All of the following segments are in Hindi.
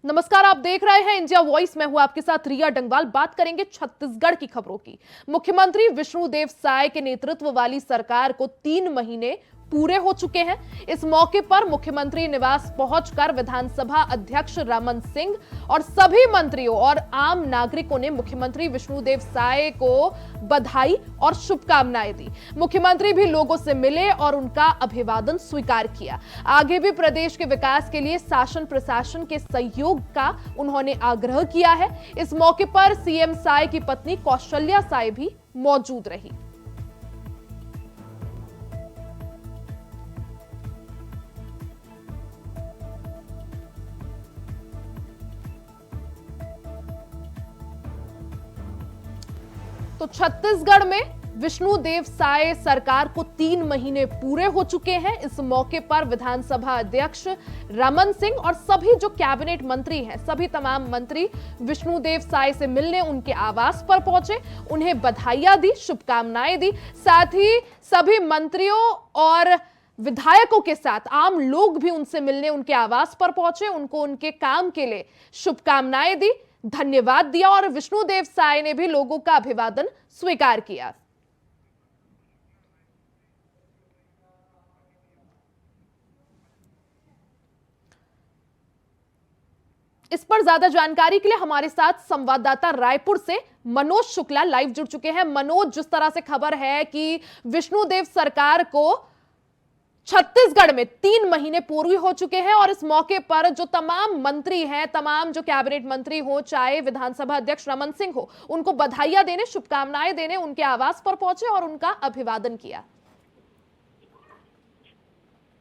नमस्कार, आप देख रहे हैं इंडिया वॉइस। मैं हूं आपके साथ रिया डंगवाल। बात करेंगे छत्तीसगढ़ की खबरों की। मुख्यमंत्री विष्णुदेव साय के नेतृत्व वाली सरकार को 3 महीने पूरे हो चुके हैं। इस मौके पर मुख्यमंत्री निवास पहुंचकर विधानसभा अध्यक्ष रमन सिंह और सभी मंत्रियों और आम नागरिकों ने मुख्यमंत्री विष्णुदेव साय को बधाई और शुभकामनाएं दी। मुख्यमंत्री भी लोगों से मिले और उनका अभिवादन स्वीकार किया। आगे भी प्रदेश के विकास के लिए शासन प्रशासन के सहयोग का उन्होंने आग्रह किया है। इस मौके पर सीएम साय की पत्नी कौशल्या साय भी मौजूद रही। तो छत्तीसगढ़ में विष्णुदेव साय सरकार को 3 महीने पूरे हो चुके हैं। इस मौके पर विधानसभा अध्यक्ष रमन सिंह और सभी जो कैबिनेट मंत्री हैं, सभी तमाम मंत्री विष्णुदेव साय से मिलने उनके आवास पर पहुंचे, उन्हें बधाइयां दी, शुभकामनाएं दी। साथ ही सभी मंत्रियों और विधायकों के साथ आम लोग भी उनसे मिलने उनके आवास पर पहुंचे, उनको उनके काम के लिए शुभकामनाएं दी, धन्यवाद दिया और विष्णुदेव साय ने भी लोगों का अभिवादन स्वीकार किया। इस पर ज्यादा जानकारी के लिए हमारे साथ संवाददाता रायपुर से मनोज शुक्ला लाइव जुड़ चुके हैं। मनोज, जिस तरह से खबर है कि विष्णुदेव सरकार को छत्तीसगढ़ में 3 महीने पूरे हो चुके हैं और इस मौके पर जो तमाम मंत्री हैं, तमाम जो कैबिनेट मंत्री हो, चाहे विधानसभा अध्यक्ष रमन सिंह हो, उनको बधाइयां देने, शुभकामनाएं देने उनके आवास पर पहुंचे और उनका अभिवादन किया।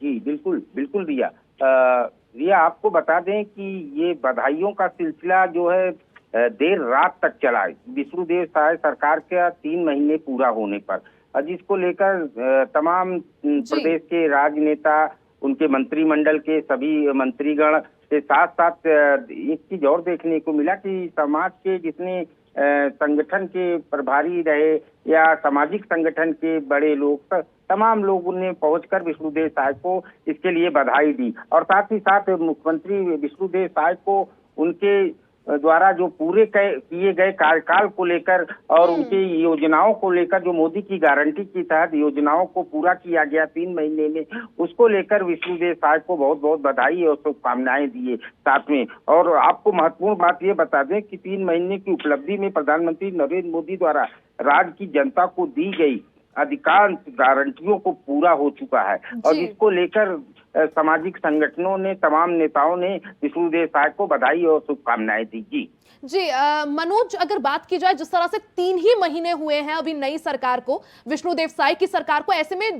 जी बिल्कुल बिल्कुल रिया। रिया, आपको बता दें कि ये बधाइयों का सिलसिला जो है देर रात तक चला है। विष्णुदेव साय सरकार का 3 महीने पूरा होने पर, जिसको लेकर तमाम प्रदेश के राजनेता, उनके मंत्रिमंडल के सभी मंत्रीगण के साथ साथ एक चीज और देखने को मिला कि समाज के जितने संगठन के प्रभारी रहे या सामाजिक संगठन के बड़े लोग, तमाम लोगों ने पहुंचकर विष्णुदेव साय को इसके लिए बधाई दी और साथ ही साथ मुख्यमंत्री विष्णुदेव साय को उनके द्वारा जो पूरे किए गए कार्यकाल को लेकर और उनकी योजनाओं को लेकर, जो मोदी की गारंटी के तहत योजनाओं को पूरा किया गया 3 महीने में, उसको लेकर विष्णुदेव साय को बहुत बहुत बधाई और शुभकामनाएं दिए साथ में। और आपको महत्वपूर्ण बात ये बता दें कि 3 महीने की उपलब्धि में प्रधानमंत्री नरेंद्र मोदी द्वारा राज्य की जनता को दी गई अधिकांश गारंटियों को पूरा हो चुका है और इसको लेकर सामाजिक संगठनों ने, तमाम नेताओं ने विष्णुदेव साय को बधाई और शुभकामनाएं दी। जी मनोज, अगर बात की जाए जिस तरह से 3 ही महीने हुए हैं अभी नई सरकार को, विष्णुदेव साय की सरकार को, ऐसे में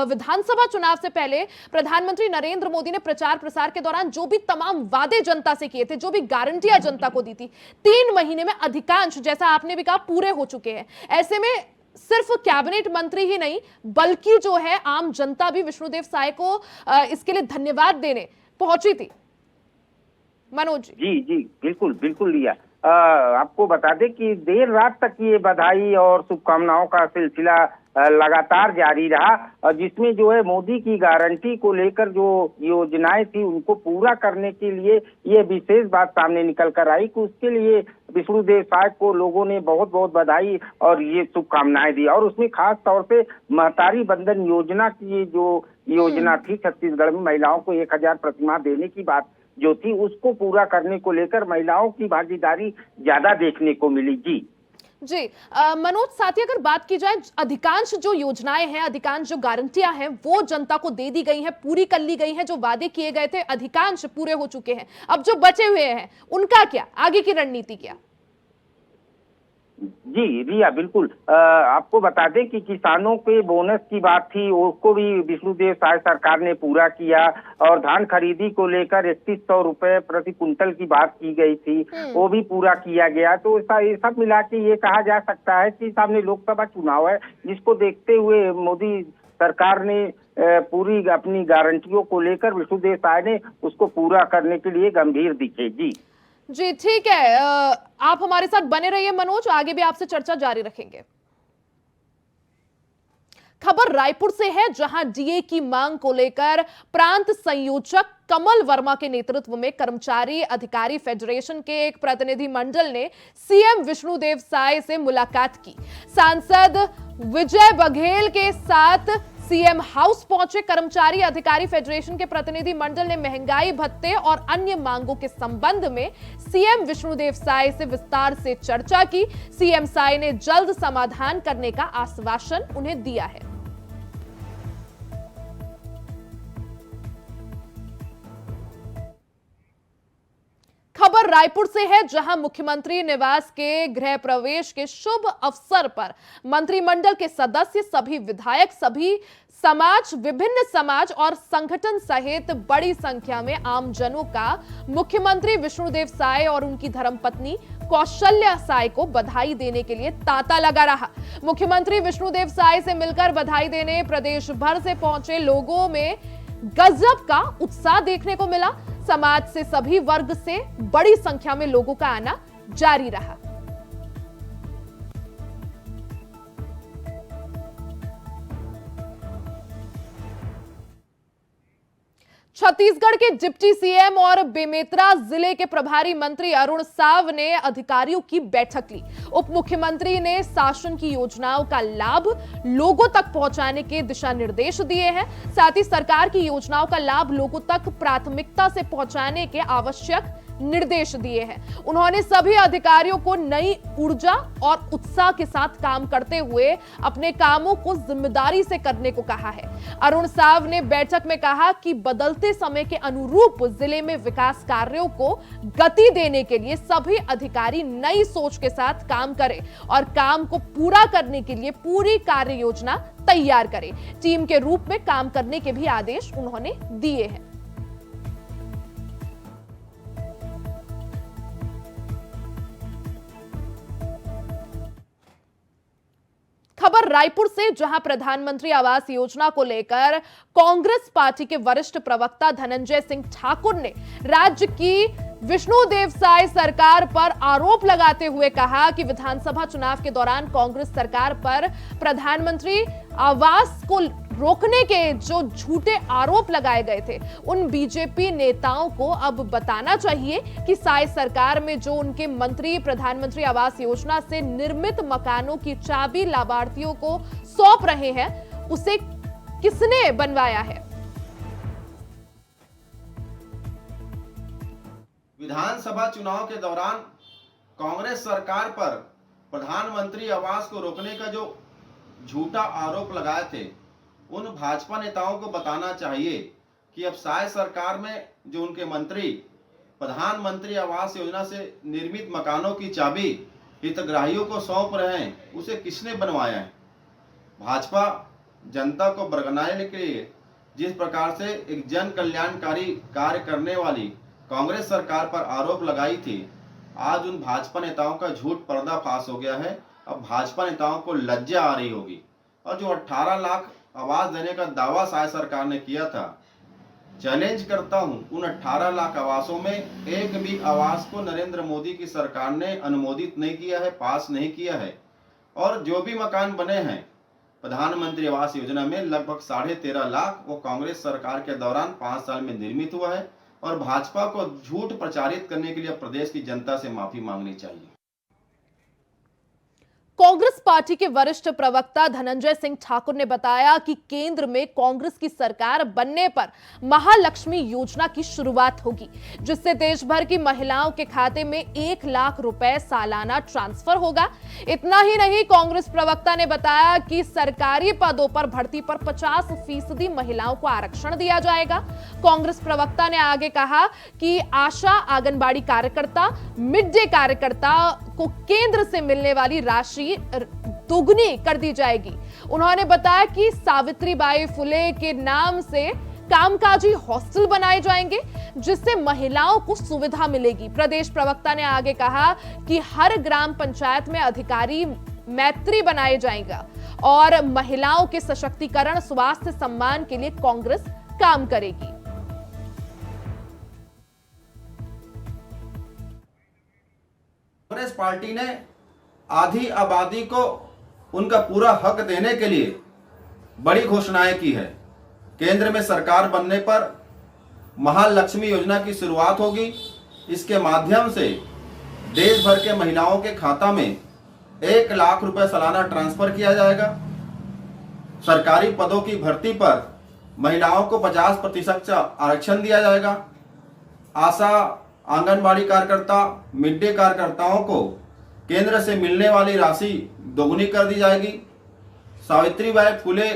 विधानसभा चुनाव से पहले प्रधानमंत्री नरेंद्र मोदी ने प्रचार प्रसार के दौरान जो भी तमाम वादे जनता से किए थे, जो भी गारंटियां जनता को दी थी, 3 महीने में अधिकांश, जैसा आपने भी कहा, पूरे हो चुके हैं। ऐसे में सिर्फ कैबिनेट मंत्री ही नहीं बल्कि जो है आम जनता भी विष्णुदेव साय को इसके लिए धन्यवाद देने पहुंची थी। मनोज जी जी बिल्कुल बिल्कुल लिया। आपको बता दें कि देर रात तक ये बधाई और शुभकामनाओं का सिलसिला लगातार जारी रहा और जिसमें जो है मोदी की गारंटी को लेकर जो योजनाएं थी उनको पूरा करने के लिए ये विशेष बात सामने निकल कर आई कि उसके लिए विष्णुदेव साय को लोगों ने बहुत बहुत बधाई और ये शुभकामनाएं दी। और उसमें खास तौर से महतारी बंधन योजना की जो योजना थी छत्तीसगढ़ में, महिलाओं को 1000 प्रतिमाह देने की बात जो थी, उसको पूरा करने को लेकर महिलाओं की भागीदारी ज्यादा देखने को मिली। जी मनोज, साथ ही अगर बात की जाए, अधिकांश जो योजनाएं हैं, अधिकांश जो गारंटियां हैं वो जनता को दे दी गई हैं, पूरी कर ली गई हैं। जो वादे किए गए थे अधिकांश पूरे हो चुके हैं। अब जो बचे हुए हैं उनका क्या, आगे की रणनीति क्या? जी रिया, बिल्कुल। आपको बता दें कि किसानों के बोनस की बात थी, उसको भी विष्णुदेव साय सरकार ने पूरा किया और धान खरीदी को लेकर 3100 रुपए प्रति कुंतल की बात की गई थी, वो भी पूरा किया गया। तो ये सब मिला के ये कहा जा सकता है कि सामने लोकसभा चुनाव है, जिसको देखते हुए मोदी सरकार ने पूरी अपनी गारंटियों को लेकर विष्णुदेव साय ने उसको पूरा करने के लिए गंभीर दिखे। जी ठीक है, आप हमारे साथ बने रहिए मनोज, आगे भी आपसे चर्चा जारी रखेंगे। खबर रायपुर से है, जहां डीए की मांग को लेकर प्रांत संयोजक कमल वर्मा के नेतृत्व में कर्मचारी अधिकारी फेडरेशन के एक प्रतिनिधि मंडल ने सीएम विष्णुदेव साय से मुलाकात की। सांसद विजय बघेल के साथ सीएम हाउस पहुंचे कर्मचारी अधिकारी फेडरेशन के प्रतिनिधि मंडल ने महंगाई भत्ते और अन्य मांगों के संबंध में सीएम विष्णुदेव साय से विस्तार से चर्चा की। सीएम साय ने जल्द समाधान करने का आश्वासन उन्हें दिया है। खबर रायपुर से है, जहां मुख्यमंत्री निवास के गृह प्रवेश के शुभ अवसर पर मंत्रिमंडल के सदस्य, सभी विधायक, सभी समाज, विभिन्न समाज और संगठन सहित बड़ी संख्या में आमजनों का मुख्यमंत्री विष्णुदेव साय और उनकी धर्मपत्नी कौशल्या साय को बधाई देने के लिए तांता लगा रहा। मुख्यमंत्री विष्णुदेव साय से मिलकर बधाई देने प्रदेश भर से पहुंचे लोगों में गजब का उत्साह देखने को मिला। समाज से सभी वर्ग से बड़ी संख्या में लोगों का आना जारी रहा। छत्तीसगढ़ के डिप्टी सीएम और बेमेतरा जिले के प्रभारी मंत्री अरुण साव ने अधिकारियों की बैठक ली। उप मुख्यमंत्री ने शासन की योजनाओं का लाभ लोगों तक पहुंचाने के दिशा निर्देश दिए हैं। साथ ही सरकार की योजनाओं का लाभ लोगों तक प्राथमिकता से पहुंचाने के आवश्यक निर्देश दिए हैं। उन्होंने सभी अधिकारियों को नई ऊर्जा और उत्साह के साथ काम करते हुए अपने कामों को जिम्मेदारी से करने को कहा है। अरुण साव ने बैठक में कहा कि बदलते समय के अनुरूप जिले में विकास कार्यों को गति देने के लिए सभी अधिकारी नई सोच के साथ काम करें और काम को पूरा करने के लिए पूरी कार्य योजना तैयार करें। टीम के रूप में काम करने के भी आदेश उन्होंने दिए हैं। खबर रायपुर से, जहां प्रधानमंत्री आवास योजना को लेकर कांग्रेस पार्टी के वरिष्ठ प्रवक्ता धनंजय सिंह ठाकुर ने राज्य की विष्णुदेव साय सरकार पर आरोप लगाते हुए कहा कि विधानसभा चुनाव के दौरान कांग्रेस सरकार पर प्रधानमंत्री आवास को रोकने के जो झूठे आरोप लगाए गए थे, उन बीजेपी नेताओं को अब बताना चाहिए कि साय सरकार में जो उनके मंत्री प्रधानमंत्री आवास योजना से निर्मित मकानों की चाबी लाभार्थियों को सौंप रहे हैं, उसे किसने बनवाया है। विधानसभा चुनाव के दौरान कांग्रेस सरकार पर प्रधानमंत्री आवास को रोकने का जो झूठा आरोप लगाए थे, उन भाजपा नेताओं को बताना चाहिए कि अब साय सरकार में जो उनके मंत्री प्रधानमंत्री आवास योजना से निर्मित मकानों की चाबी हितग्राहियों को सौंप रहे हैं, उसे किसने बनवाया है। भाजपा जनता को बरगलाने के लिए जिस प्रकार से एक जन कल्याणकारी कार्य करने वाली कांग्रेस सरकार पर आरोप लगाई थी, आज उन भाजपा नेताओं का झूठ पर्दाफाश हो गया है। अब भाजपा नेताओं को लज्जा आ रही होगी। और जो 18 लाख आवास देने का दावा साय सरकार ने किया था, चैलेंज करता हूं, उन 18 लाख आवासों में एक भी आवास को नरेंद्र मोदी की सरकार ने अनुमोदित नहीं किया है, पास नहीं किया है। और जो भी मकान बने हैं प्रधानमंत्री आवास योजना में, लगभग 13.5 लाख वो कांग्रेस सरकार के दौरान 5 साल में निर्मित हुआ है। और भाजपा को झूठ प्रचारित करने के लिए प्रदेश की जनता से माफी मांगनी चाहिए। कांग्रेस पार्टी के वरिष्ठ प्रवक्ता धनंजय सिंह ठाकुर ने बताया कि केंद्र में कांग्रेस की सरकार बनने पर महालक्ष्मी योजना की शुरुआत होगी, जिससे देश भर की महिलाओं के खाते में 1 लाख रुपए सालाना ट्रांसफर होगा। इतना ही नहीं, कांग्रेस प्रवक्ता ने बताया कि सरकारी पदों पर भर्ती पर 50% महिलाओं को आरक्षण दिया जाएगा। कांग्रेस प्रवक्ता ने आगे कहा कि आशा, आंगनबाड़ी कार्यकर्ता, मिड डे कार्यकर्ता को केंद्र से मिलने वाली राशि दोगुनी कर दी जाएगी। उन्होंने बताया कि सावित्रीबाई फुले के नाम से कामकाजी हॉस्टल बनाए जाएंगे, जिससे महिलाओं को सुविधा मिलेगी। प्रदेश प्रवक्ता ने आगे कहा कि हर ग्राम पंचायत में अधिकारी मैत्री बनाए जाएगा और महिलाओं के सशक्तिकरण, स्वास्थ्य, सम्मान के लिए कांग्रेस काम करेगी। कांग्रेस पार्टी ने आधी आबादी को उनका पूरा हक देने के लिए बड़ी घोषणाएं की है। केंद्र में सरकार बनने पर महालक्ष्मी योजना की शुरुआत होगी। इसके माध्यम से देश भर के महिलाओं के खाता में 1 लाख रुपए सालाना ट्रांसफर किया जाएगा। सरकारी पदों की भर्ती पर महिलाओं को 50% आरक्षण दिया जाएगा। आशा, आंगनबाड़ी कार्यकर्ता, मिड डे कार्यकर्ताओं को केंद्र से मिलने वाली राशि दोगुनी कर दी जाएगी। सावित्रीबाई फुले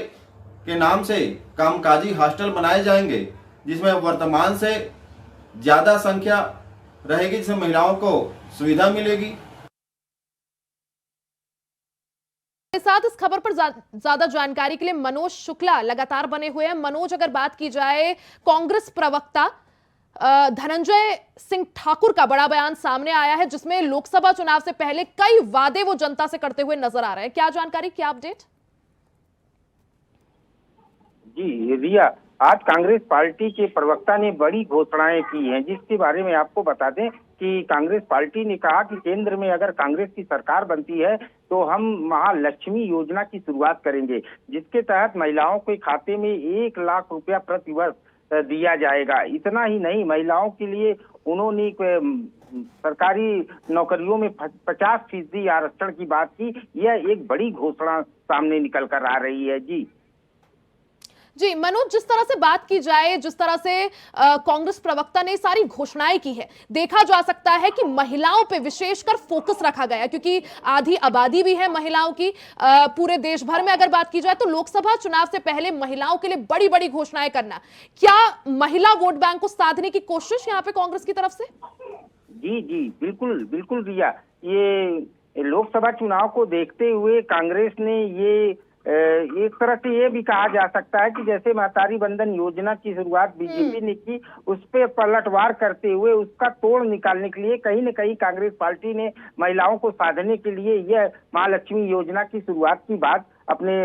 के नाम से कामकाजी हॉस्टल बनाए जाएंगे, जिसमें वर्तमान से ज्यादा संख्या रहेगी, जिसमें महिलाओं को सुविधा मिलेगी। के साथ इस खबर पर ज्यादा जानकारी के लिए मनोज शुक्ला लगातार बने हुए हैं। मनोज, अगर बात की जाए, कांग्रेस प्रवक्ता धनंजय सिंह ठाकुर का बड़ा बयान सामने आया है, जिसमें लोकसभा चुनाव से पहले कई वादे वो जनता से करते हुए नजर आ रहे हैं। क्या जानकारी, क्या अपडेट? जी रिया, आज कांग्रेस पार्टी के प्रवक्ता ने बड़ी घोषणाएं की हैं, जिसके बारे में आपको बता दें कि कांग्रेस पार्टी ने कहा कि केंद्र में अगर कांग्रेस की सरकार बनती है तो हम महालक्ष्मी योजना की शुरुआत करेंगे, जिसके तहत महिलाओं के खाते में 1 लाख रुपया प्रति वर्ष दिया जाएगा। इतना ही नहीं, महिलाओं के लिए उन्होंने सरकारी नौकरियों में 50% आरक्षण की बात की। यह एक बड़ी घोषणा सामने निकल कर आ रही है। जी मनोज, जिस तरह से बात की जाए, जिस तरह से कांग्रेस प्रवक्ता ने सारी घोषणाएं की है, देखा जा सकता है कि महिलाओं पे विशेषकर फोकस रखा गया, क्योंकि आधी आबादी भी है महिलाओं की पूरे देश भर में। अगर बात की जाए तो लोकसभा चुनाव से पहले महिलाओं के लिए बड़ी बड़ी घोषणाएं करना, क्या महिला वोट बैंक को साधने की कोशिश यहाँ पे कांग्रेस की तरफ से? जी जी, बिल्कुल बिल्कुल रिया, ये लोकसभा चुनाव को देखते हुए कांग्रेस ने ये एक तरह से ये भी कहा जा सकता है कि जैसे महतारी बंधन योजना की शुरुआत बीजेपी ने की, उस पर पलटवार करते हुए उसका तोड़ निकालने के लिए कहीं न कहीं कांग्रेस पार्टी ने महिलाओं को साधने के लिए यह महालक्ष्मी योजना की शुरुआत की बात अपने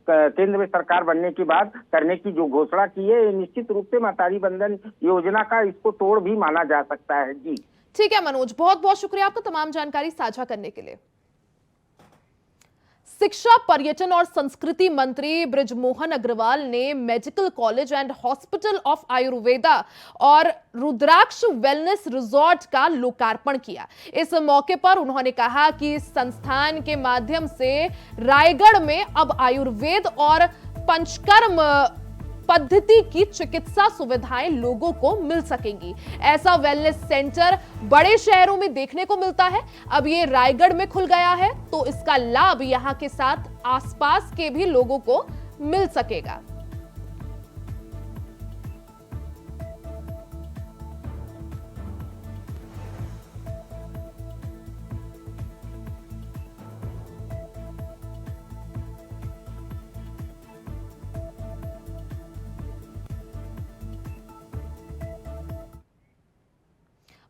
केंद्र में सरकार बनने के बाद करने की जो घोषणा की है, निश्चित रूप से महतारी बंधन योजना का इसको तोड़ भी माना जा सकता है। जी ठीक है मनोज, बहुत बहुत शुक्रिया आपका तमाम जानकारी साझा करने के लिए। शिक्षा, पर्यटन और संस्कृति मंत्री बृजमोहन अग्रवाल ने medical college and hospital of Ayurveda और रुद्राक्ष वेलनेस रिजॉर्ट का लोकार्पण किया। इस मौके पर उन्होंने कहा कि इस संस्थान के माध्यम से रायगढ़ में अब आयुर्वेद और पंचकर्म पद्धति की चिकित्सा सुविधाएं लोगों को मिल सकेंगी। ऐसा वेलनेस सेंटर बड़े शहरों में देखने को मिलता है, अब ये रायगढ़ में खुल गया है, तो इसका लाभ यहां के साथ आसपास के भी लोगों को मिल सकेगा।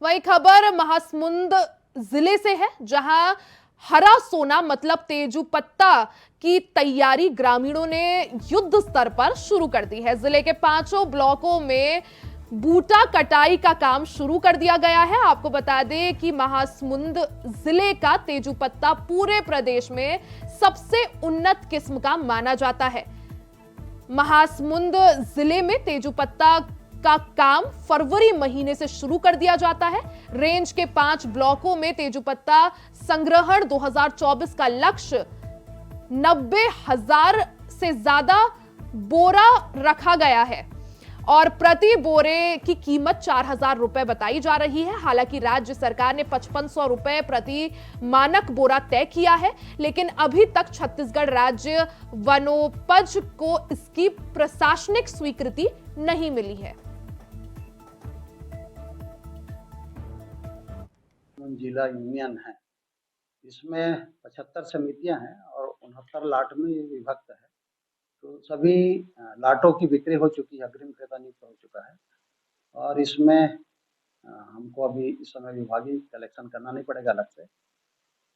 वही खबर महासमुंद जिले से है, जहां हरा सोना मतलब तेजू पत्ता की तैयारी ग्रामीणों ने युद्ध स्तर पर शुरू कर दी है। जिले के 5 ब्लॉकों में बूटा कटाई का काम शुरू कर दिया गया है। आपको बता दें कि महासमुंद जिले का तेजू पत्ता पूरे प्रदेश में सबसे उन्नत किस्म का माना जाता है। महासमुंद जिले में तेजू पत्ता का काम फरवरी महीने से शुरू कर दिया जाता है। रेंज के 5 ब्लॉकों में तेजपत्ता संग्रहण 2024 का लक्ष्य 90,000 से ज्यादा बोरा रखा गया है और प्रति बोरे की कीमत 4,000 रुपए बताई जा रही है। हालांकि राज्य सरकार ने 5500 रुपए प्रति मानक बोरा तय किया है, लेकिन अभी तक छत्तीसगढ़ राज्य वनोपज को इसकी प्रशासनिक स्वीकृति नहीं मिली है। जिला यूनियन है, इसमें 75 समितियां हैं और 69 लाट में ये विभक्त है। तो सभी लाटों की बिक्री हो चुकी है, अग्रिम क्रेता नियुक्त हो चुका है और इसमें हमको अभी इस समय विभागीय कलेक्शन करना नहीं पड़ेगा अलग से।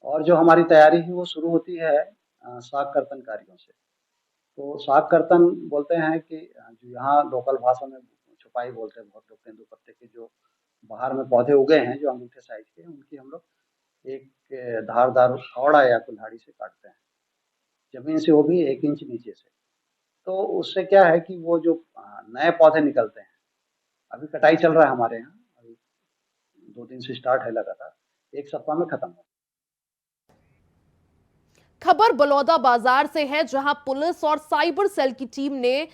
और जो हमारी तैयारी है वो शुरू होती है साग कर्तन कार्यों से। तो साग कर्तन बोलते हैं कि जो यहाँ लोकल भाषा में छुपाई बोलते हैं बहुत लोग, तेंदूपत्ते के जो बाहर में पौधे उगे हैं जो अंगूठे साइज के, उनकी हम लोग एक धारदार फावड़ा या कुल्हाड़ी से काटते हैं, जमीन से वो भी 1 इंच नीचे से। तो उससे क्या है कि वो जो नए पौधे निकलते हैं, अभी कटाई चल रहा है हमारे यहाँ, अभी 2 दिन से स्टार्ट है लगातार, 1 सप्ताह में खत्म हो। खबर बलौदा बाजार से है, जहां पुलिस और साइबर सेल की टीम ने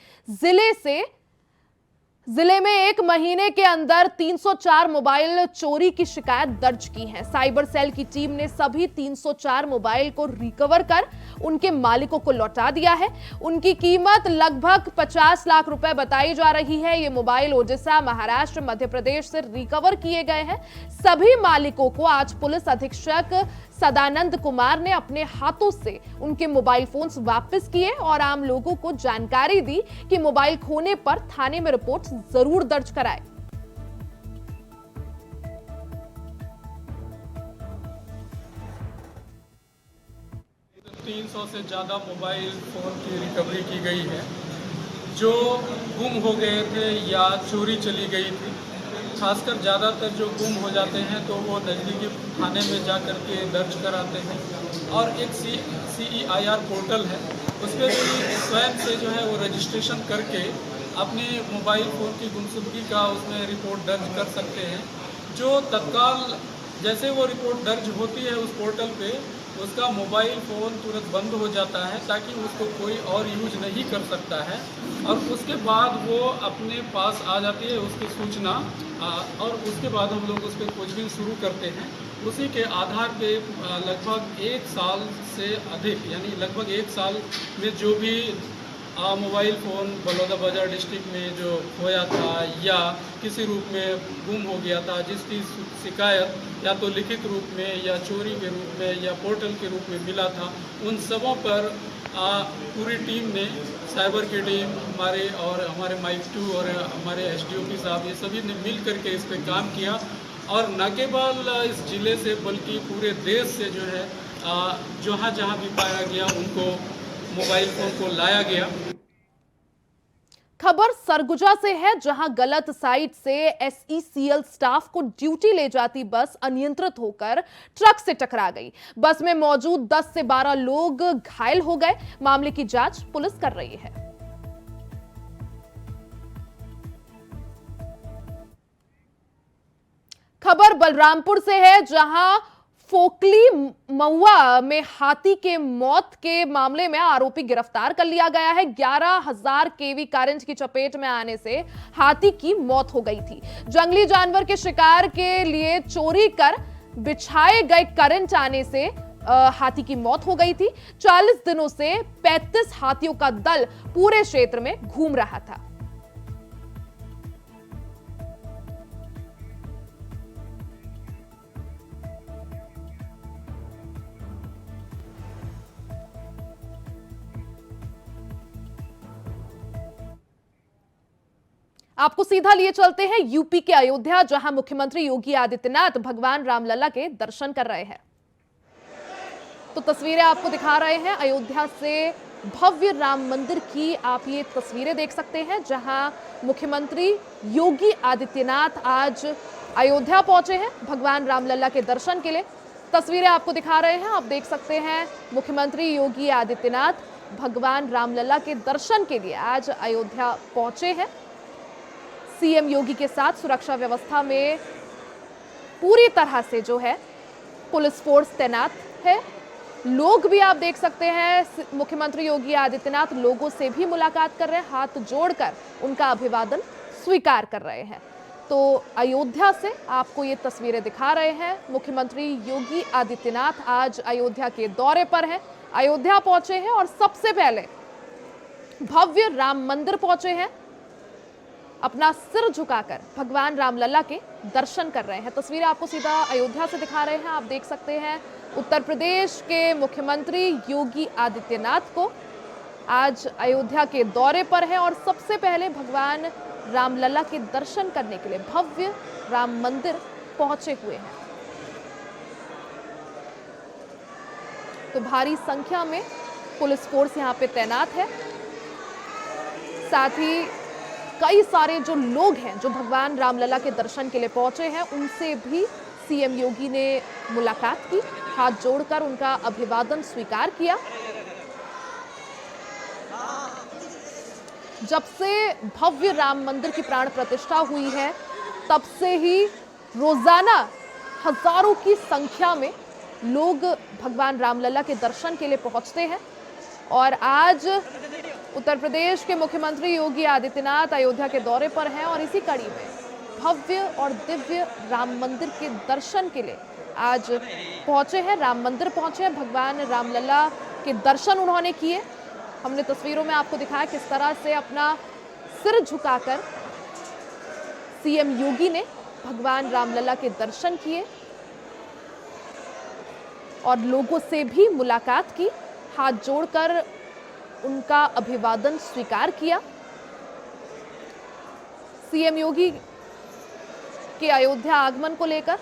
जिले में 1 महीने के अंदर 304 मोबाइल चोरी की शिकायत दर्ज की है। साइबर सेल की टीम ने सभी 304 मोबाइल को रिकवर कर उनके मालिकों को लौटा दिया है। उनकी कीमत लगभग 50 लाख रुपए बताई जा रही है। ये मोबाइल ओडिशा, महाराष्ट्र, मध्य प्रदेश से रिकवर किए गए हैं। सभी मालिकों को आज पुलिस अधीक्षक सदानंद कुमार ने अपने हाथों से उनके मोबाइल फोन्स वापस किए और आम लोगों को जानकारी दी कि मोबाइल खोने पर थाने में रिपोर्ट जरूर दर्ज कराएं। 300 से ज़्यादा मोबाइल फ़ोन की रिकवरी की गई है जो गुम हो गए थे या चोरी चली गई थी। खासकर ज़्यादातर जो गुम हो जाते हैं तो वो नज़दीकी थाने में जा कर के दर्ज कराते हैं और एक CEIR पोर्टल है, उस पर स्वयं से जो है वो रजिस्ट्रेशन करके अपने मोबाइल फ़ोन की गुमशुदगी का उसमें रिपोर्ट दर्ज कर सकते हैं। जो तत्काल जैसे वो रिपोर्ट दर्ज होती है उस पोर्टल पे, उसका मोबाइल फ़ोन तुरंत बंद हो जाता है ताकि उसको कोई और यूज नहीं कर सकता है और उसके बाद वो अपने पास आ जाती है उसकी सूचना और उसके बाद हम लोग उस पर खोजबीन शुरू करते हैं। उसी के आधार पे लगभग 1 साल से अधिक यानी लगभग 1 साल में जो भी मोबाइल फ़ोन बलौदाबाजार डिस्ट्रिक्ट में जो खोया था या किसी रूप में गुम हो गया था, जिसकी शिकायत या तो लिखित रूप में या चोरी के रूप में या पोर्टल के रूप में मिला था, उन सबों पर पूरी टीम ने, साइबर की टीम हमारे और हमारे माइक 2 और हमारे SDOP साहब, ये सभी ने मिल करके इस पर काम किया और न केवल इस जिले से बल्कि पूरे देश से जो है जहाँ जहाँ भी पाया गया उनको मोबाइल फ़ोन को लाया गया। खबर सरगुजा से है, जहां गलत साइड से SECL स्टाफ को ड्यूटी ले जाती बस अनियंत्रित होकर ट्रक से टकरा गई। बस में मौजूद 10 से 12 लोग घायल हो गए। मामले की जांच पुलिस कर रही है। खबर बलरामपुर से है, जहां फोकली महुआ में हाथी के मौत के मामले में आरोपी गिरफ्तार कर लिया गया है। 11,000 kV करंट की चपेट में आने से हाथी की मौत हो गई थी। जंगली जानवर के शिकार के लिए चोरी कर बिछाए गए करंट आने से हाथी की मौत हो गई थी। 40 दिनों से 35 हाथियों का दल पूरे क्षेत्र में घूम रहा था। आपको सीधा लिए चलते हैं यूपी के अयोध्या, जहां मुख्यमंत्री योगी आदित्यनाथ भगवान रामलला के दर्शन कर रहे हैं। तो तस्वीरें आपको दिखा रहे हैं अयोध्या से भव्य राम मंदिर की। आप ये तस्वीरें देख सकते हैं, जहां मुख्यमंत्री योगी आदित्यनाथ आज अयोध्या पहुंचे हैं भगवान रामलला के दर्शन के लिए। तस्वीरें आपको दिखा रहे हैं, आप देख सकते हैं मुख्यमंत्री योगी आदित्यनाथ भगवान रामलला के दर्शन के लिए आज अयोध्या पहुंचे हैं। CM योगी के साथ सुरक्षा व्यवस्था में पूरी तरह से जो है पुलिस फोर्स तैनात है। लोग भी आप देख सकते हैं, मुख्यमंत्री योगी आदित्यनाथ लोगों से भी मुलाकात कर रहे हैं, हाथ जोड़कर उनका अभिवादन स्वीकार कर रहे हैं। तो अयोध्या से आपको ये तस्वीरें दिखा रहे हैं। मुख्यमंत्री योगी आदित्यनाथ आज अयोध्या के दौरे पर हैं, अयोध्या पहुंचे हैं और सबसे पहले भव्य राम मंदिर पहुंचे हैं। अपना सिर झुकाकर भगवान रामलला के दर्शन कर रहे हैं। तस्वीरें आपको सीधा अयोध्या से दिखा रहे हैं, आप देख सकते हैं उत्तर प्रदेश के मुख्यमंत्री योगी आदित्यनाथ को आज अयोध्या के दौरे पर है और सबसे पहले भगवान रामलला के दर्शन करने के लिए भव्य राम मंदिर पहुंचे हुए हैं। तो भारी संख्या में पुलिस फोर्स यहां पे तैनात है। साथ ही कई सारे जो लोग हैं जो भगवान रामलला के दर्शन के लिए पहुंचे हैं, उनसे भी CM योगी ने मुलाकात की, हाथ जोड़कर उनका अभिवादन स्वीकार किया। जब से भव्य राम मंदिर की प्राण प्रतिष्ठा हुई है तब से ही रोजाना हजारों की संख्या में लोग भगवान रामलला के दर्शन के लिए पहुंचते हैं। और आज उत्तर प्रदेश के मुख्यमंत्री योगी आदित्यनाथ अयोध्या के दौरे पर हैं और इसी कड़ी में भव्य और दिव्य राम मंदिर के दर्शन के लिए आज पहुंचे हैं, राम मंदिर पहुंचे हैं। भगवान रामलला के दर्शन उन्होंने किए। हमने तस्वीरों में आपको दिखाया किस तरह से अपना सिर झुकाकर सीएम योगी ने भगवान रामलला के दर्शन किए और लोगों से भी मुलाकात की, हाथ जोड़कर उनका अभिवादन स्वीकार किया। सीएम योगी के अयोध्या आगमन को लेकर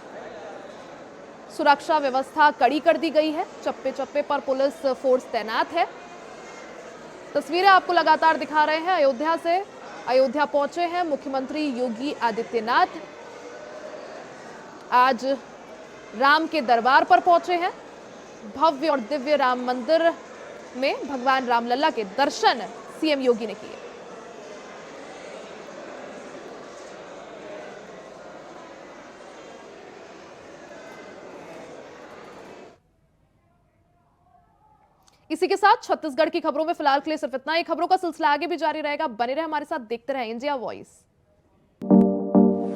सुरक्षा व्यवस्था कड़ी कर दी गई है। चप्पे चप्पे पर पुलिस फोर्स तैनात है। तस्वीरें आपको लगातार दिखा रहे हैं अयोध्या से। अयोध्या पहुंचे हैं मुख्यमंत्री योगी आदित्यनाथ। आज राम के दरबार पर पहुंचे हैं। भव्य और दिव्य राम मंदिर में भगवान रामलला के दर्शन सीएम योगी ने किए। इसी के साथ छत्तीसगढ़ की खबरों में फिलहाल के लिए सिर्फ इतना ही। खबरों का सिलसिला आगे भी जारी रहेगा। बने रहे हमारे साथ, देखते रहे इंडिया वॉइस।